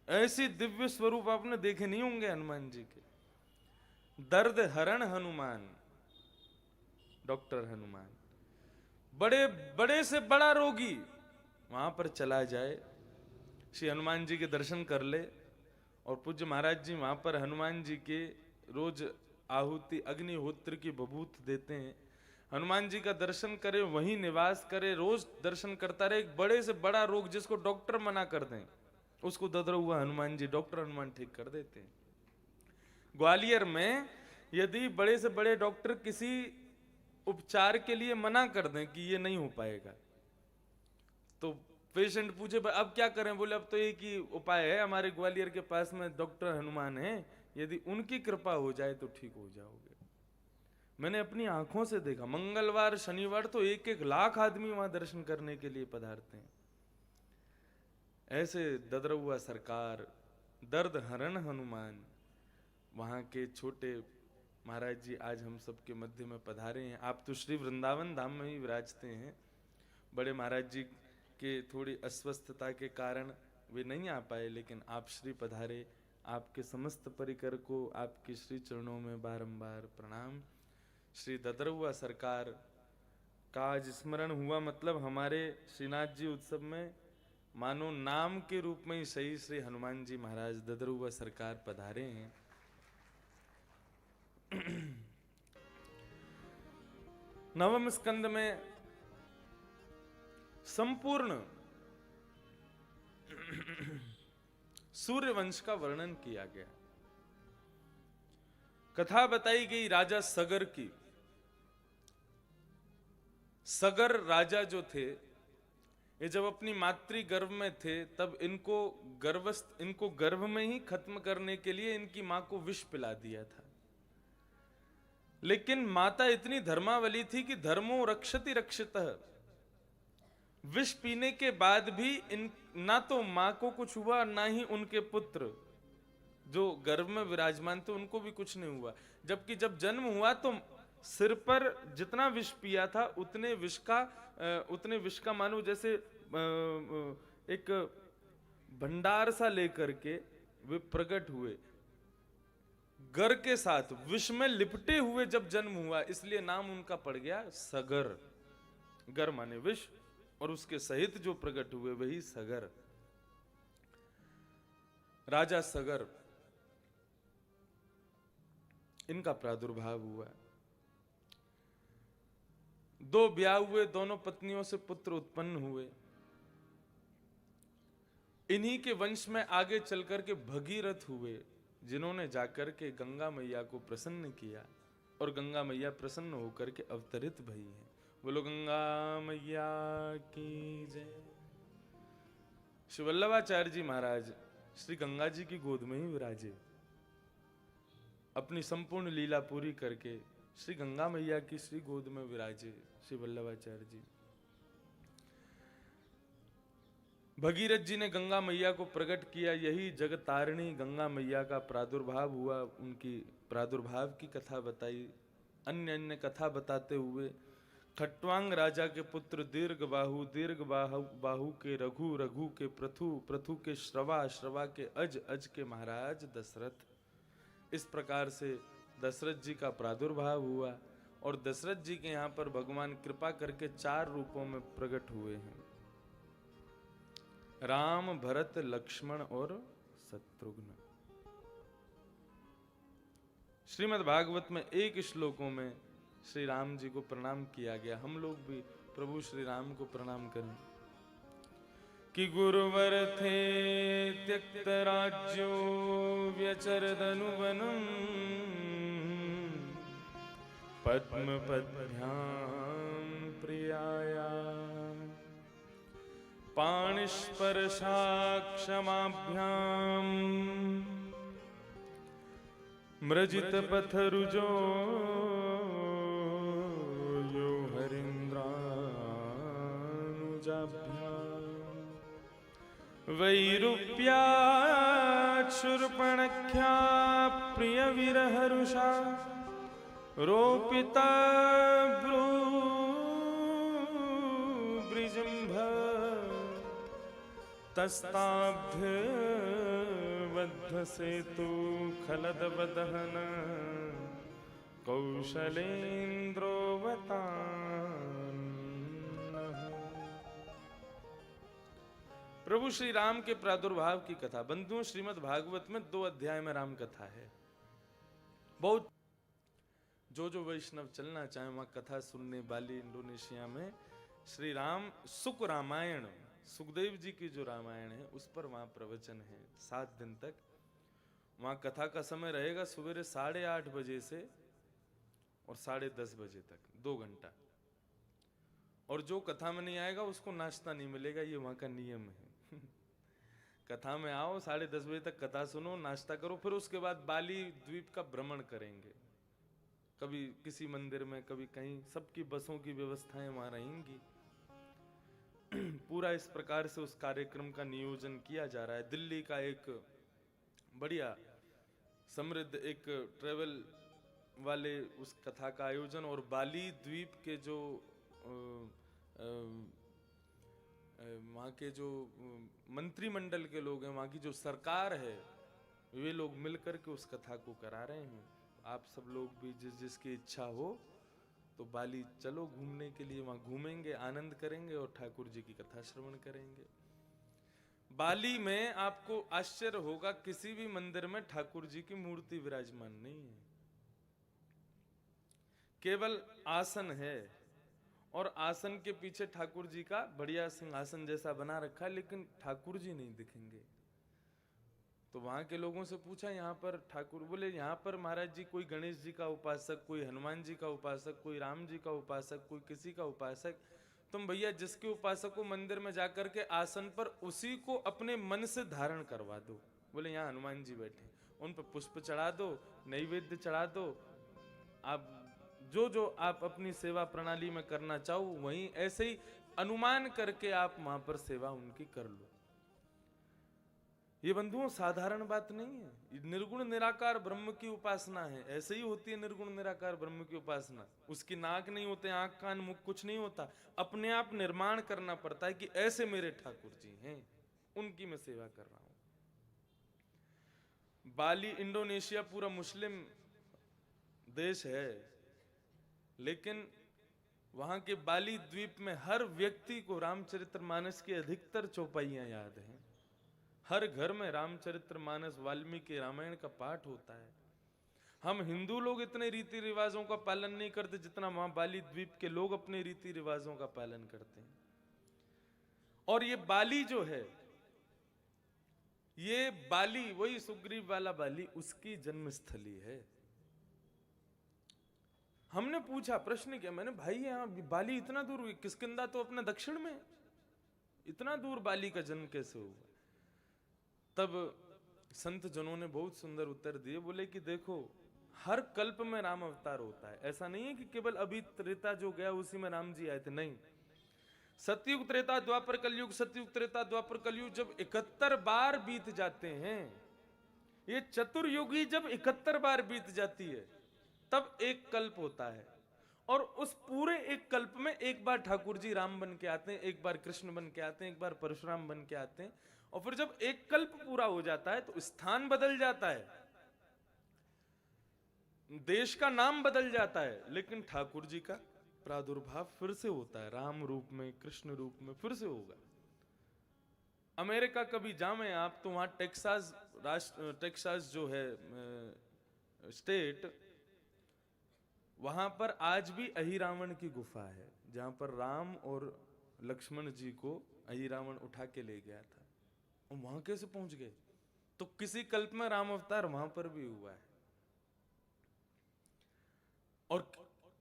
ऐसी दिव्य स्वरूप आपने देखे नहीं होंगे हनुमान जी के। दर्द हरण हनुमान, डॉक्टर हनुमान, बड़े बड़े से बड़ा रोगी वहां पर चला जाए, श्री हनुमान जी के दर्शन कर ले। और पूज्य महाराज जी वहां पर हनुमान जी के रोज आहुति अग्निहोत्र की बभूत देते हैं। हनुमान जी का दर्शन करे, वहीं निवास करे, रोज दर्शन करता रहे। एक बड़े से बड़ा रोग जिसको डॉक्टर मना कर दें, उसको ददरा हुआ हनुमान जी, डॉक्टर हनुमान ठीक कर देते हैं। ग्वालियर में यदि बड़े से बड़े डॉक्टर किसी उपचार के लिए मना कर दें कि ये नहीं हो पाएगा, तो पेशेंट पूछे अब क्या करें, बोले अब तो एक ही उपाय है, हमारे ग्वालियर के पास में डॉक्टर हनुमान है, यदि उनकी कृपा हो जाए तो ठीक हो जाओगे। मैंने अपनी आंखों से देखा, मंगलवार शनिवार तो 1-1 लाख आदमी वहां दर्शन करने के लिए पधारते हैं। ऐसे ददरुआ सरकार, दर्द हरण हनुमान, वहां के छोटे महाराज जी आज हम सबके मध्य में पधारे हैं। आप तो श्री वृंदावन धाम में ही विराजते हैं। बड़े महाराज जी के थोड़ी अस्वस्थता के कारण वे नहीं आ पाए, लेकिन आप श्री पधारे। आपके समस्त परिकर को आपके श्री चरणों में बारंबार प्रणाम। श्री ददरुआ सरकार का आज स्मरण हुआ, मतलब हमारे श्रीनाथ जी उत्सव में मानो नाम के रूप में ही सही श्री हनुमान जी महाराज ददरुआ सरकार पधारे हैं। नवम स्कंद में संपूर्ण सूर्य वंश का वर्णन किया गया। कथा बताई गई राजा सगर की। सगर राजा जो थे, ये जब अपनी मातृ गर्भ में थे तब इनको गर्भ में ही खत्म करने के लिए इनकी मां को विष पिला दिया था। लेकिन माता इतनी धर्मावली थी कि धर्मो रक्षति रक्षितः, विष पीने के बाद भी ना तो मां को कुछ हुआ, ना ही उनके पुत्र जो गर्भ में विराजमान थे उनको भी कुछ नहीं हुआ। जबकि जब जन्म हुआ तो सिर पर जितना विष पिया था उतने विष का मानो जैसे एक भंडार सा लेकर के वे प्रकट हुए, गर के साथ विष में लिपटे हुए जब जन्म हुआ, इसलिए नाम उनका पड़ गया सगर। गर माने विष और उसके सहित जो प्रकट हुए वही सगर। राजा सगर, इनका प्रादुर्भाव हुआ। 2 ब्याह हुए, दोनों पत्नियों से पुत्र उत्पन्न हुए। इन्हीं के वंश में आगे चलकर के भगीरथ हुए, जिन्होंने जाकर के गंगा मैया को प्रसन्न किया और गंगा मैया प्रसन्न होकर के अवतरित भई हैं। बोलो गंगा मैया की जय। श्री वल्लभाचार्य जी महाराज श्री गंगा जी की गोद में ही विराजे, अपनी संपूर्ण लीला पूरी करके श्री गंगा मैया की श्री गोद में विराजे श्री वल्लभाचार्य जी। भगीरथ जी ने गंगा मैया को प्रकट किया, यही जगतारिणी गंगा मैया का प्रादुर्भाव हुआ। उनकी प्रादुर्भाव की कथा बताई। अन्य अन्य कथा बताते हुए खट्वांग राजा के पुत्र दीर्घ बाहु के रघु, रघु के प्रथु, प्रथु के श्रवा, श्रवा के अज, अज के महाराज दशरथ। इस प्रकार से दशरथ जी का प्रादुर्भाव हुआ और दशरथ जी के यहाँ पर भगवान कृपा करके 4 रूपों में प्रकट हुए हैं, राम, भरत, लक्ष्मण और शत्रुघ्न। श्रीमद् भागवत में 1 श्लोकों में श्री राम जी को प्रणाम किया गया। हम लोग भी प्रभु श्री राम को प्रणाम करें कि गुरुवर थे त्यक्त राज्यो व्यचरदनुवनं पद्म पद्भ्याम प्रियाया पाणिस्पर्शाक्षमाभ्याम मृजित पथरुजो यो हरिन्द्रानुजाभ्याम वैरूप्याक्षुर्पणख्या प्रिय विरहरुषा रोपिता ब्रूब्रिजम्भ तस्ताब्ध सुबद्ध सेतु खलदवदहन कौशलेन्द्रोवतान्नः। प्रभु श्री राम के प्रादुर्भाव की कथा। बंधुओं, श्रीमद् भागवत में 2 अध्याय में राम कथा है। बहुत जो वैष्णव चलना चाहे वहां कथा सुनने, बाली इंडोनेशिया में श्री राम सुख रामायण, सुखदेव जी की जो रामायण है उस पर वहां प्रवचन है 7 दिन तक। वहां कथा का समय रहेगा सवेरे 8:30 बजे से और 10:30 बजे तक, 2 घंटा। और जो कथा में नहीं आएगा उसको नाश्ता नहीं मिलेगा, ये वहां का नियम है। कथा में आओ, 10:30 बजे तक कथा सुनो, नाश्ता करो, फिर उसके बाद बाली द्वीप का भ्रमण करेंगे। कभी किसी मंदिर में, कभी कहीं, सबकी बसों की व्यवस्थाएं वहां रहेंगी। पूरा इस प्रकार से उस कार्यक्रम का नियोजन किया जा रहा है। दिल्ली का एक बढ़िया समृद्ध एक ट्रेवल वाले उस कथा का आयोजन, और बाली द्वीप के जो वहाँ के जो मंत्रिमंडल के लोग हैं, वहाँ की जो सरकार है, वे लोग मिलकर के उस कथा को करा रहे हैं। आप सब लोग भी जिसकी इच्छा हो तो बाली चलो घूमने के लिए, वहां घूमेंगे, आनंद करेंगे और ठाकुर जी की कथा श्रवण करेंगे। बाली में आपको आश्चर्य होगा, किसी भी मंदिर में ठाकुर जी की मूर्ति विराजमान नहीं है, केवल आसन है, और आसन के पीछे ठाकुर जी का बढ़िया सिंहासन जैसा बना रखा है, लेकिन ठाकुर जी नहीं दिखेंगे। तो वहां के लोगों से पूछा, यहाँ पर ठाकुर, बोले यहाँ पर महाराज जी कोई गणेश जी का उपासक, कोई हनुमान जी का उपासक, कोई राम जी का उपासक, कोई किसी का उपासक। तुम भैया जिसके उपासक को मंदिर में जाकर के आसन पर उसी को अपने मन से धारण करवा दो। बोले यहाँ हनुमान जी बैठे, उन पर पुष्प चढ़ा दो, नैवेद्य चढ़ा दो, आप जो आप अपनी सेवा प्रणाली में करना चाहो वहीं ऐसे ही अनुमान करके आप वहां पर सेवा उनकी कर लो। ये बंधुओं साधारण बात नहीं है, निर्गुण निराकार ब्रह्म की उपासना है। ऐसे ही होती है निर्गुण निराकार ब्रह्म की उपासना। उसकी नाक नहीं होते, आंख कान मुख कुछ नहीं होता, अपने आप निर्माण करना पड़ता है कि ऐसे मेरे ठाकुर जी हैं, उनकी मैं सेवा कर रहा हूं। बाली इंडोनेशिया पूरा मुस्लिम देश है, लेकिन वहां के बाली द्वीप में हर व्यक्ति को रामचरितमानस की अधिकतर चौपाइयां याद हैं। हर घर में रामचरितमानस, वाल्मीकि रामायण का पाठ होता है। हम हिंदू लोग इतने रीति रिवाजों का पालन नहीं करते जितना वहां बाली द्वीप के लोग अपने रीति रिवाजों का पालन करते हैं। और ये बाली जो है, ये बाली वही सुग्रीव वाला बाली, उसकी जन्मस्थली है। हमने पूछा, प्रश्न किया मैंने, भाई यहाँ बाली इतना दूर, किष्किंधा तो अपने दक्षिण में, इतना दूर बाली का जन्म कैसे हुआ? तब संत जनों ने बहुत सुंदर उत्तर दिए। बोले कि देखो, हर कल्प में राम अवतार होता है। ऐसा नहीं है कि केवल अभी त्रेता जो गया उसी में राम जी आए थे, नहीं। सतयुग, त्रेता, द्वापर, कलयुग, सतयुग, त्रेता, द्वापर, कलयुग जब 71 बार बीत जाते हैं, ये चतुर्युगी जब 71 बार बीत जाती है, तब एक कल्प होता है। और उस पूरे एक कल्प में एक बार ठाकुर जी राम बन के आते हैं, एक बार कृष्ण बन के आते हैं, एक बार परशुराम बन के आते हैं। और फिर जब एक कल्प पूरा हो जाता है तो स्थान बदल जाता है, देश का नाम बदल जाता है, लेकिन ठाकुर जी का प्रादुर्भाव फिर से होता है, राम रूप में, कृष्ण रूप में फिर से होगा। अमेरिका कभी जामें आप तो वहां टेक्सास जो है स्टेट, वहां पर आज भी अहिरावण की गुफा है, जहां पर राम और लक्ष्मण जी को अहिरावण उठा के ले गया था। और वहां कैसे पहुंच गए? तो किसी कल्प में राम अवतार वहां पर भी हुआ है। और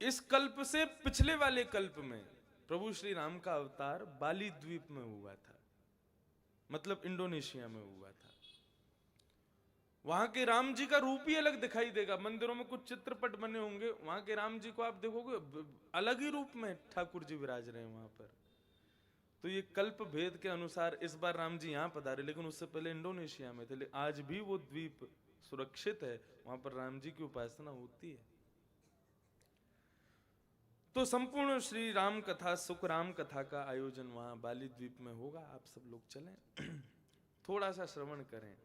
इस कल्प से पिछले वाले कल्प में प्रभु श्री राम का अवतार बाली द्वीप में हुआ था, मतलब इंडोनेशिया में हुआ था। वहां के राम जी का रूप ही अलग दिखाई देगा। मंदिरों में कुछ चित्रपट बने होंगे, वहां के राम जी को आप देखोगे अलग ही रूप में ठाकुर जी विराज रहे हैं वहां पर। तो ये कल्प भेद के अनुसार इस बार राम जी यहां पधारे, लेकिन उससे पहले इंडोनेशिया में थे। आज भी वो द्वीप सुरक्षित है, वहां पर राम जी की उपासना होती है। तो संपूर्ण श्री राम कथा, सुख राम कथा का आयोजन वहां बाली द्वीप में होगा। आप सब लोग चलें, थोड़ा सा श्रवण करें।